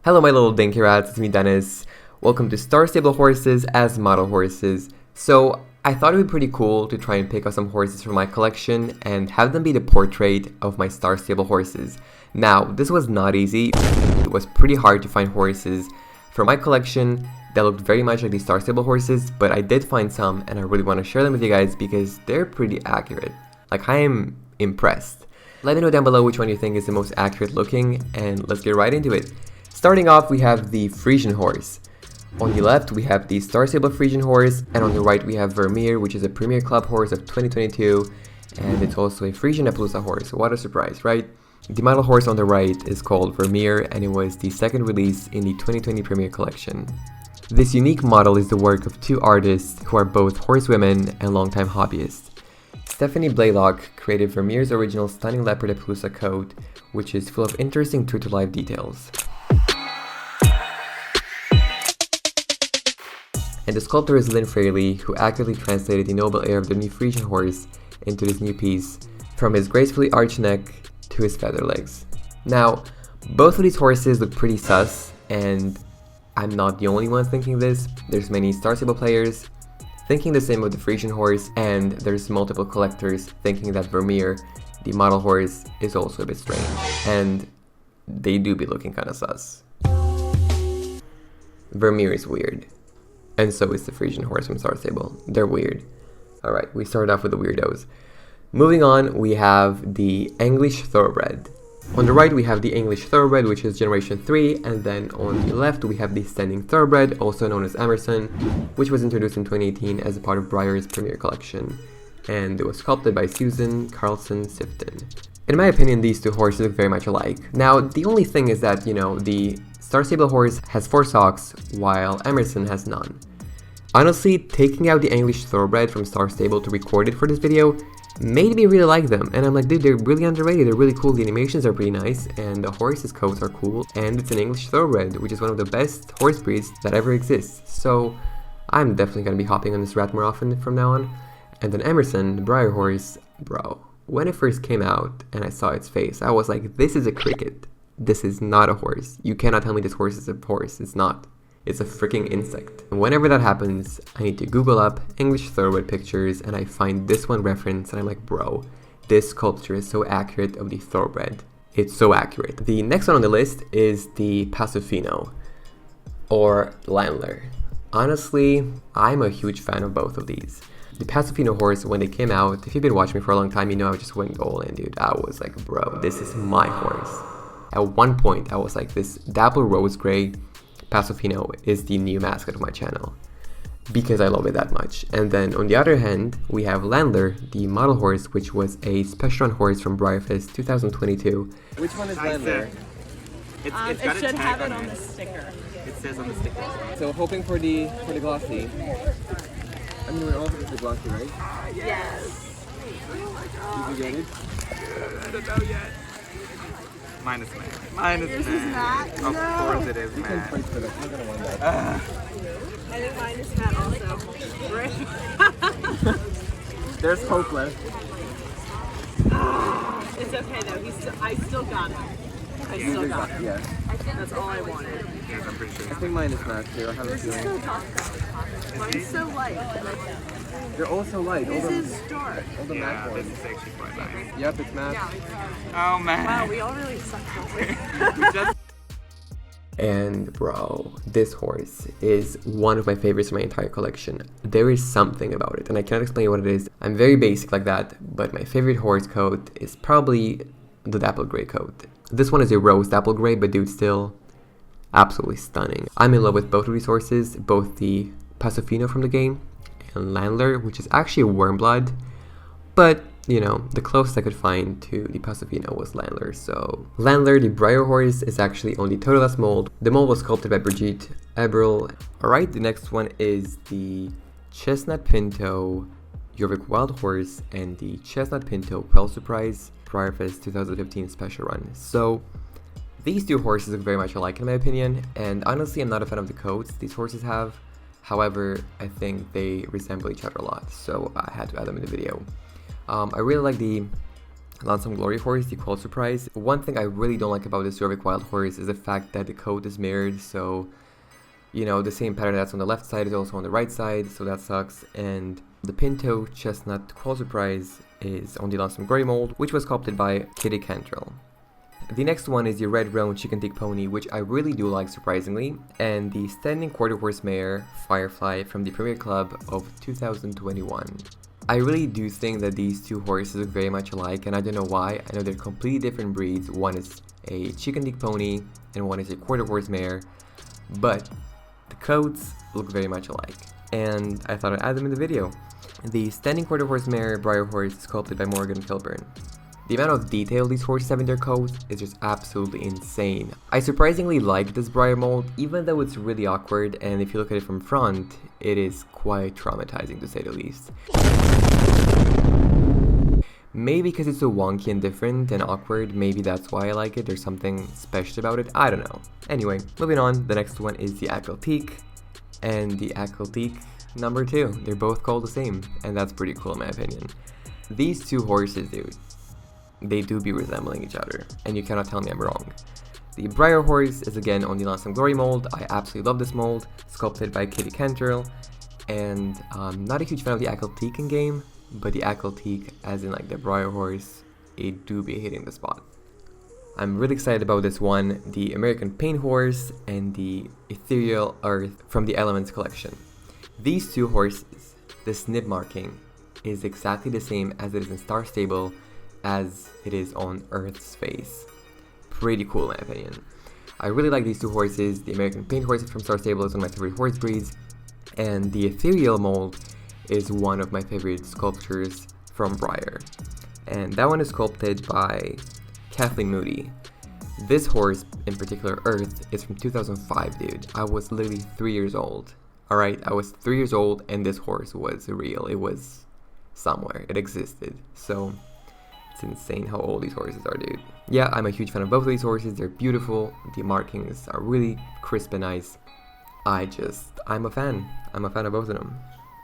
Hello my little dinky rats, it's me Dennis. Welcome to Star Stable Horses as model horses. So I thought it would be pretty cool to try and pick out some horses from my collection and have them be the portrait of my Star Stable horses. Now, this was not easy. It was pretty hard to find horses from my collection that looked very much like these Star Stable horses, but I did find some and I really want to share them with you guys because they're pretty accurate. Like, I am impressed. Let me know down below which one you think is the most accurate looking, and let's get right into it. Starting off, we have the Friesian Horse. On the left, we have the Star Stable Friesian Horse, and on the right, we have Vermeer, which is a Premier Club horse of 2022, and it's also a Friesian Appaloosa horse. What a surprise, right? The model horse on the right is called Vermeer, and it was the second release in the 2020 Premier Collection. This unique model is the work of two artists who are both horsewomen and longtime hobbyists. Stephanie Blaylock created Vermeer's original stunning leopard Appaloosa coat, which is full of interesting true-to-life details. And the sculptor is Lynn Fraley, who accurately translated the noble air of the new Friesian horse into this new piece, from his gracefully arched neck to his feather legs. Now, both of these horses look pretty sus, and I'm not the only one thinking this. There's many Star Stable players thinking the same of the Friesian horse, and there's multiple collectors thinking that Vermeer, the model horse, is also a bit strange, and they do be looking kinda sus. Vermeer is weird. And so is the Friesian horse from Star Stable. They're weird. Alright, we start off with the weirdos. Moving on, we have the English Thoroughbred. On the right, we have the English Thoroughbred, which is Generation 3, and then on the left, we have the Standing Thoroughbred, also known as Emerson, which was introduced in 2018 as a part of Breyer's Premier Collection, and it was sculpted by Susan Carlson Sifton. In my opinion, these two horses look very much alike. Now, the only thing is that, the Star Stable horse has 4 socks, while Emerson has none. Honestly, taking out the English Thoroughbred from Star Stable to record it for this video made me really like them, and I'm like, dude, they're really underrated, they're really cool, the animations are pretty nice, and the horse's coats are cool, and it's an English Thoroughbred, which is one of the best horse breeds that ever exists, so I'm definitely gonna be hopping on this rat more often from now on. And then Emerson, the Breyer horse, bro, when it first came out and I saw its face, I was like, this is a cricket. This is not a horse. You cannot tell me this horse is a horse. It's not. It's a freaking insect. And whenever that happens, I need to Google up English Thoroughbred pictures, and I find this one reference, and I'm like, bro, this sculpture is so accurate of the Thoroughbred. It's so accurate. The next one on the list is the Pasofino, or Landler. Honestly, I'm a huge fan of both of these. The Pasofino horse, when they came out, if you've been watching me for a long time, you know I just went all in, dude. I was like, bro, this is my horse. At one point, I was like, this dapple rose gray Pasofino is the new mascot of my channel because I love it that much. And then on the other hand, we have Landler, the model horse, which was a special run horse from Breyerfest 2022. Which one is Landler? It should have it on the sticker. It says on the sticker. So hoping for the glossy. I mean, we're all hoping for the glossy, right? Yes. Did you get it? I don't know yet. Mine is Matt. Mine is Matt. Of course it is Matt. I'm gonna win that. I think mine is Matt also. There's hope left. It's okay though. I still got it. I still got it. Yeah. That's all I wanted. Yes, I'm pretty sure. I think mine is Matt too. I have a feeling. Mine's so light. They're all so light. This is dark. All the Yeah, Matt this ones. is actually quite nice. Yep, it's Matt. Oh man. Wow, we all really suck, don't we? And bro, this horse is one of my favorites in my entire collection. There is something about it, and I cannot explain what it is. I'm very basic like that, but my favorite horse coat is probably the dapple gray coat. This one is a rose dapple gray, but dude, still absolutely stunning. I'm in love with both of these horses, both the Pasofino from the game and Landler, which is actually a warm blood, but the closest I could find to the Pasofino was Landler. So Landler, the Breyer horse, is actually on the Total S mold. The mold was sculpted by Brigitte Eberl. Alright, the next one is the Chestnut Pinto Jorvik Wild Horse and the Chestnut Pinto Quell Surprise Breyerfest 2015 special run. So these two horses look very much alike in my opinion, and honestly I'm not a fan of the coats these horses have. However, I think they resemble each other a lot, so I had to add them in the video. I really like the Lonesome Glory horse, the Qual Surprise. One thing I really don't like about this Jorvik Wild horse is the fact that the coat is mirrored, so you know, the same pattern that's on the left side is also on the right side, so that sucks. And the Pinto Chestnut Qual Surprise is on the Lonesome Glory mold, which was sculpted by Kitty Cantrell. The next one is the Red Roan Chicken Teak Pony, which I really do like surprisingly, and the Standing Quarter Horse Mare Firefly from the Premier Club of 2021. I really do think that these two horses look very much alike, and I don't know why. I know they're completely different breeds. One is a Chicken Teak Pony and one is a Quarter Horse Mare, but the coats look very much alike, and I thought I'd add them in the video. The Standing Quarter Horse Mare Breyer horse is sculpted by Morgan Kilburn. The amount of detail these horses have in their coats is just absolutely insane. I surprisingly like this Breyer mold, even though it's really awkward, and if you look at it from front, it is quite traumatizing to say the least. Maybe because it's so wonky and different and awkward, maybe that's why I like it. There's something special about it, I don't know. Anyway, moving on, the next one is the Akelteek and the Akelteek number 2. They're both called the same, and that's pretty cool in my opinion. These two horses, dude, they do be resembling each other, and you cannot tell me I'm wrong. The Breyer horse is again on the Lonesome Glory mold. I absolutely love this mold, sculpted by Kitty Cantrell, and I'm not a huge fan of the Akelteek in game, but the Akelteek, as in like the Breyer horse, it do be hitting the spot. I'm really excited about this one, the American Paint Horse and the Ethereal Earth from the Elements collection. These two horses, the snip marking is exactly the same as it is in Star Stable as it is on Earth's face. Pretty cool in my opinion. I really like these two horses. The American Paint Horse from Star Stable is one of my favorite horse breeds, and the Ethereal mold is one of my favorite sculptures from Breyer. And that one is sculpted by Kathleen Moody. This horse, in particular Earth, is from 2005, dude. I was literally 3 years old. Alright, I was 3 years old and this horse was real. It was somewhere. It existed. So it's insane how old these horses are, dude. Yeah, I'm a huge fan of both of these horses. They're beautiful. The markings are really crisp and nice. I'm a fan. I'm a fan of both of them.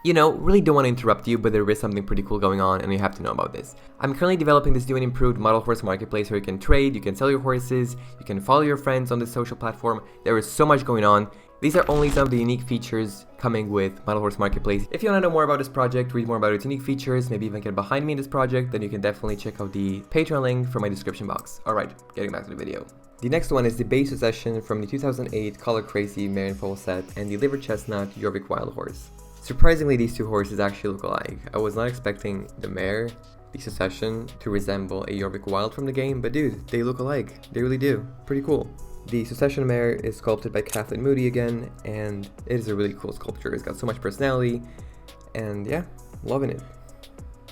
You know, really don't want to interrupt you, but there is something pretty cool going on and you have to know about this. I'm currently developing this new and improved model horse marketplace where you can trade, you can sell your horses, you can follow your friends on this social platform. There is so much going on. These are only some of the unique features coming with Model Horse Marketplace. If you want to know more about this project, read more about its unique features, maybe even get behind me in this project, then you can definitely check out the Patreon link from my description box. Alright, getting back to the video. The next one is the base succession from the 2008 Color Crazy Mare and Foal set and the Liver Chestnut Jorvik Wild Horse. Surprisingly, these two horses actually look alike. I was not expecting the mare, the succession, to resemble a Jorvik Wild from the game, but dude, they look alike. They really do. Pretty cool. The succession mare is sculpted by Kathleen Moody again, and it is a really cool sculpture. It's got so much personality, and yeah, loving it.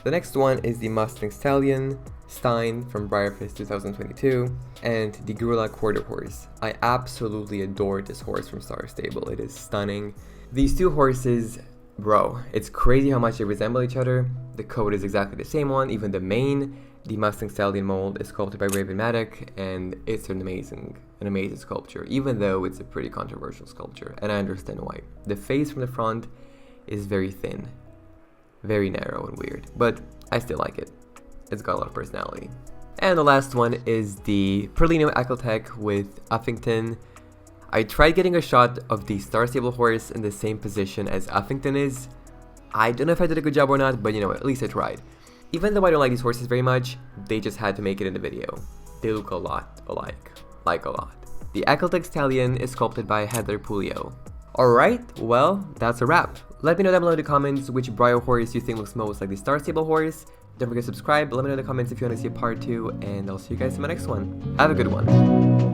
The next one is the Mustang Stallion Stein from Breyerfest 2022, and the Gorilla Quarter Horse. I absolutely adore this horse from Star Stable. It is stunning. These two horses, bro, it's crazy how much they resemble each other. The coat is exactly the same one, even the mane. The Mustang Stallion mold is sculpted by Raven Maddock, and it's an amazing sculpture, even though it's a pretty controversial sculpture, and I understand why. The face from the front is very thin, very narrow and weird, but I still like it. It's got a lot of personality. And the last one is the Perlino Akelteek with Uffington. I tried getting a shot of the Star Stable horse in the same position as Uffington is. I don't know if I did a good job or not, but you know, at least I tried. Even though I don't like these horses very much, they just had to make it in the video. They look a lot alike. Like a lot. The Akelteek Stallion is sculpted by Heather Pulio. Alright, well, that's a wrap. Let me know down below in the comments which Breyer horse you think looks most like the Star Stable horse. Don't forget to subscribe, let me know in the comments if you want to see a part 2, and I'll see you guys in my next one. Have a good one.